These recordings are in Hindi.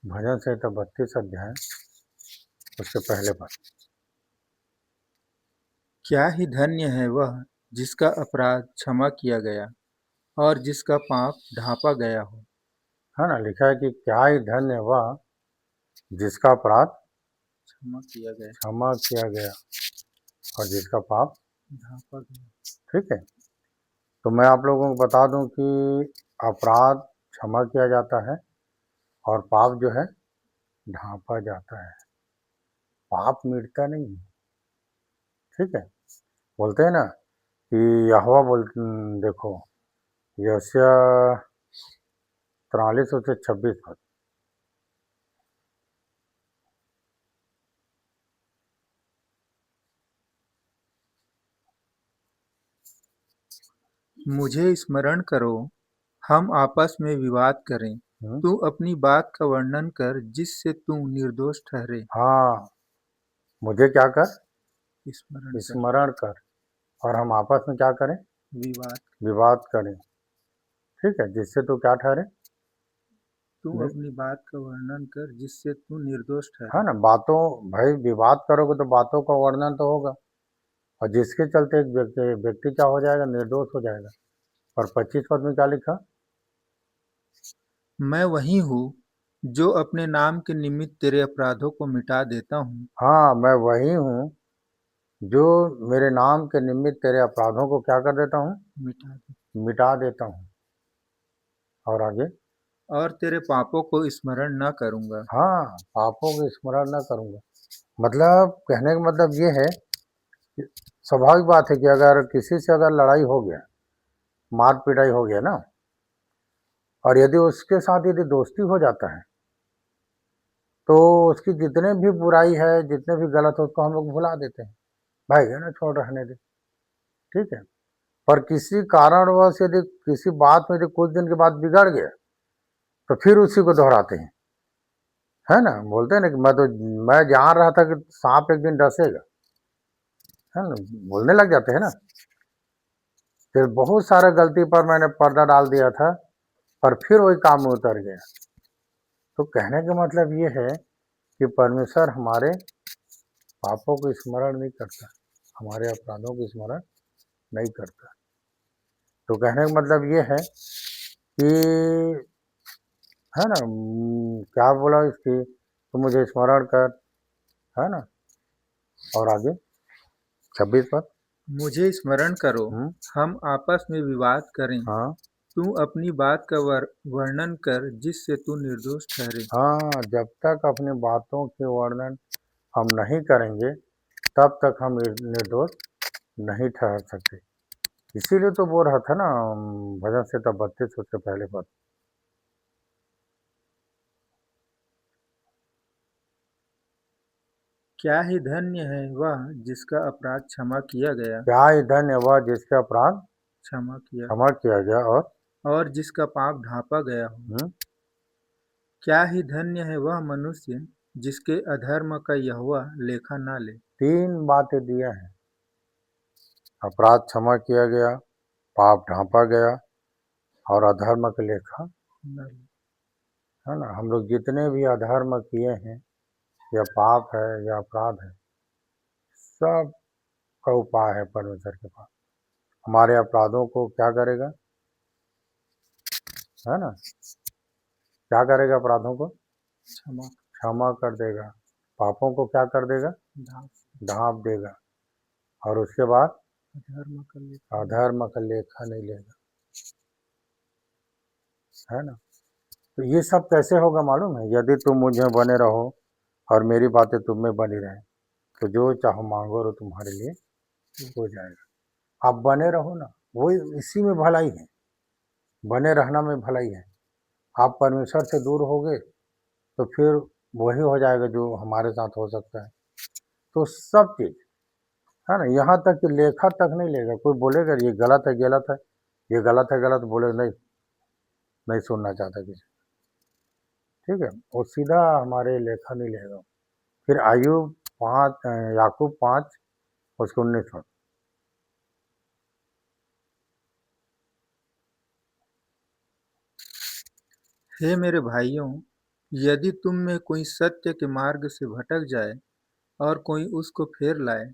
भजन संहिता 32 अध्याय उसके पहले पद। क्या ही धन्य है वह जिसका अपराध क्षमा किया गया और जिसका पाप ढांपा गया हो। है ना, लिखा है कि क्या ही धन्य है वह जिसका अपराध क्षमा किया गया और जिसका पाप ढांपा गया। ठीक है। तो मैं आप लोगों को बता दूं कि अपराध क्षमा किया जाता है और पाप जो है ढांपा जाता है। पाप मिटता नहीं है। ठीक है। बोलते हैं ना कि यहोवा देखो यशायाह 43 से 26 पद। मुझे स्मरण करो, हम आपस में विवाद करें। तू अपनी बात का वर्णन कर जिससे तू निर्दोष ठहरे। हाँ, मुझे क्या कर स्मरण कर और हम आपस में क्या करें, विवाद। विवाद करें। ठीक है, जिससे तू क्या ठहरे, तू अपनी बात का वर्णन कर जिससे तू निर्दोष ठहरे। है ना। बातों भाई विवाद करोगे तो बातों का वर्णन तो होगा और जिसके चलते एक व्यक्ति क्या हो जाएगा, निर्दोष हो जाएगा। और 25 पद में क्या लिखा, मैं वही हूँ जो अपने नाम के निमित्त तेरे अपराधों को मिटा देता हूँ। हाँ मैं वही हूँ जो मेरे नाम के निमित्त तेरे अपराधों को क्या कर देता हूँ, मिटा देता हूँ। और आगे, और तेरे पापों को स्मरण न करूँगा। हाँ, पापों को स्मरण न करूँगा। मतलब कहने का मतलब ये है कि स्वाभाविक बात है कि अगर किसी से अगर लड़ाई हो गया, मार पिटाई हो गया ना, और यदि उसके साथ यदि दोस्ती हो जाता है तो उसकी जितने भी बुराई है, जितने भी गलत है, उसको हम लोग भुला देते हैं। भाई है ना, छोड़ रहने दे। ठीक है। पर किसी कारणवश यदि किसी बात में यदि कुछ दिन के बाद बिगड़ गया तो फिर उसी को दोहराते हैं। है ना, बोलते हैं ना कि मैं जान रहा था कि सांप एक दिन डसेगा। है ना, बोलने लग जाते हैं ना। फिर बहुत सारा गलती पर मैंने पर्दा डाल दिया था पर फिर वही काम में उतर गया। तो कहने का मतलब ये है कि परमेश्वर हमारे पापों को स्मरण नहीं करता, हमारे अपराधों को स्मरण नहीं करता। तो कहने का मतलब ये है कि है ना, क्या बोला इसकी, तो मुझे स्मरण कर। है ना, और आगे 26 पद। मुझे स्मरण करो, हम आपस में विवाद करें। हाँ तू अपनी बात का वर्णन कर जिससे तू निर्दोष ठहरे। हाँ, जब तक अपनी बातों के वर्णन हम नहीं करेंगे तब तक हम निर्दोष नहीं ठहर सकते। इसीलिए तो बोल रहा था ना, भजन संहिता 32 उसके पहले पद। क्या ही धन्य है वह जिसका अपराध क्षमा किया गया। क्या ही धन्य वह जिसका अपराध क्षमा किया गया और जिसका पाप ढांपा गया हो। क्या ही धन्य है वह मनुष्य जिसके अधर्म का यहोवा लेखा न ले। 3 बातें दिया है, अपराध क्षमा किया गया, पाप ढांपा गया और अधर्म का लेखा न ले। है ना। हम लोग जितने भी अधर्म किए हैं या पाप है या अपराध है, सब का उपाय है परमेश्वर के पास। हमारे अपराधों को क्या करेगा, है ना, क्या करेगा, अपराधों को क्षमा कर देगा, पापों को क्या कर देगा, ढांप देगा और उसके बाद अधर्म का लेखा नहीं लेगा। है ना। तो ये सब कैसे होगा मालूम है, यदि तुम मुझे बने रहो और मेरी बातें तुम में बनी रहे तो जो चाहो मांगो और तुम्हारे लिए हो जाएगा। आप बने रहो ना, वो इसी में भलाई है, बने रहना में भलाई है। आप परमेश्वर से दूर होगे तो फिर वही हो जाएगा जो हमारे साथ हो सकता है। तो सब चीज़ है ना, यहाँ तक कि लेखा तक नहीं लेगा। कोई बोलेगा ये गलत है, गलत है, ये गलत है, गलत बोले नहीं, नहीं सुनना चाहता किसी। ठीक है, वो सीधा हमारे लेखा नहीं लेगा। फिर आयुब 5 याकूब 5 उसके 19 में। हे मेरे भाइयों, यदि तुम में कोई सत्य के मार्ग से भटक जाए और कोई उसको फेर लाए,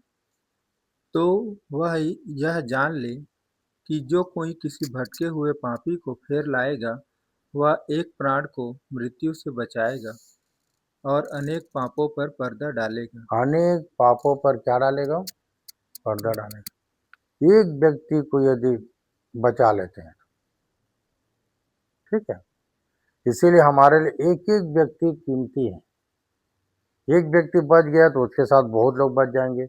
तो वह यह जान ले कि जो कोई किसी भटके हुए पापी को फेर लाएगा, वह एक प्राण को मृत्यु से बचाएगा और अनेक पापों पर पर्दा डालेगा। अनेक पापों पर क्या डालेगा? पर्दा डालेगा। एक व्यक्ति को यदि बचा लेते हैं, ठीक है, इसीलिए हमारे लिए एक एक व्यक्ति कीमती है। एक व्यक्ति बच गया तो उसके साथ बहुत लोग बच जाएंगे,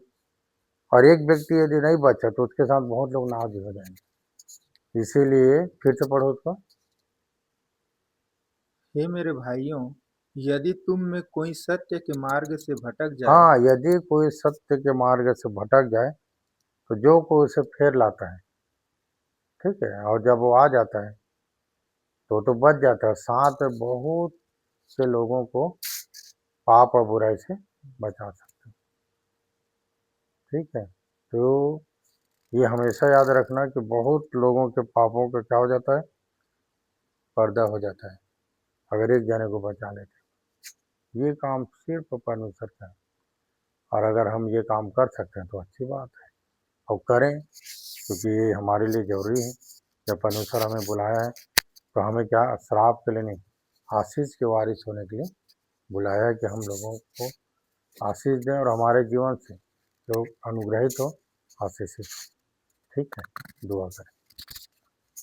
और एक व्यक्ति यदि नहीं बचा तो उसके साथ बहुत लोग नाश भी हो जाएंगे। इसीलिए फिर से पढ़ो उसको। हे मेरे भाइयों, यदि तुम में कोई सत्य के मार्ग से भटक जाए, हाँ, यदि कोई सत्य के मार्ग से भटक जाए तो जो कोई उसे फेर लाता है, ठीक है, और जब वो आ जाता है तो बच जाता है, साथ में बहुत से लोगों को पाप और बुराई से बचा सकते हैं। ठीक है, तो ये हमेशा याद रखना कि बहुत लोगों के पापों का क्या हो जाता है? पर्दा हो जाता है, अगर एक जने को बचा लेते हैं। ये काम सिर्फ परमेश्वर का है, और अगर हम ये काम कर सकते हैं तो अच्छी बात है, और करें, क्योंकि ये हमारे लिए ज़रूरी है। जब परमेश्वर हमें बुलाया है तो हमें क्या श्राप के लिए नहीं, आशीष के वारिस होने के लिए बुलाया है, कि हम लोगों को आशीष दें और हमारे जीवन से लोग अनुग्रहित हो, आशीषित हो। ठीक है, दुआ करें।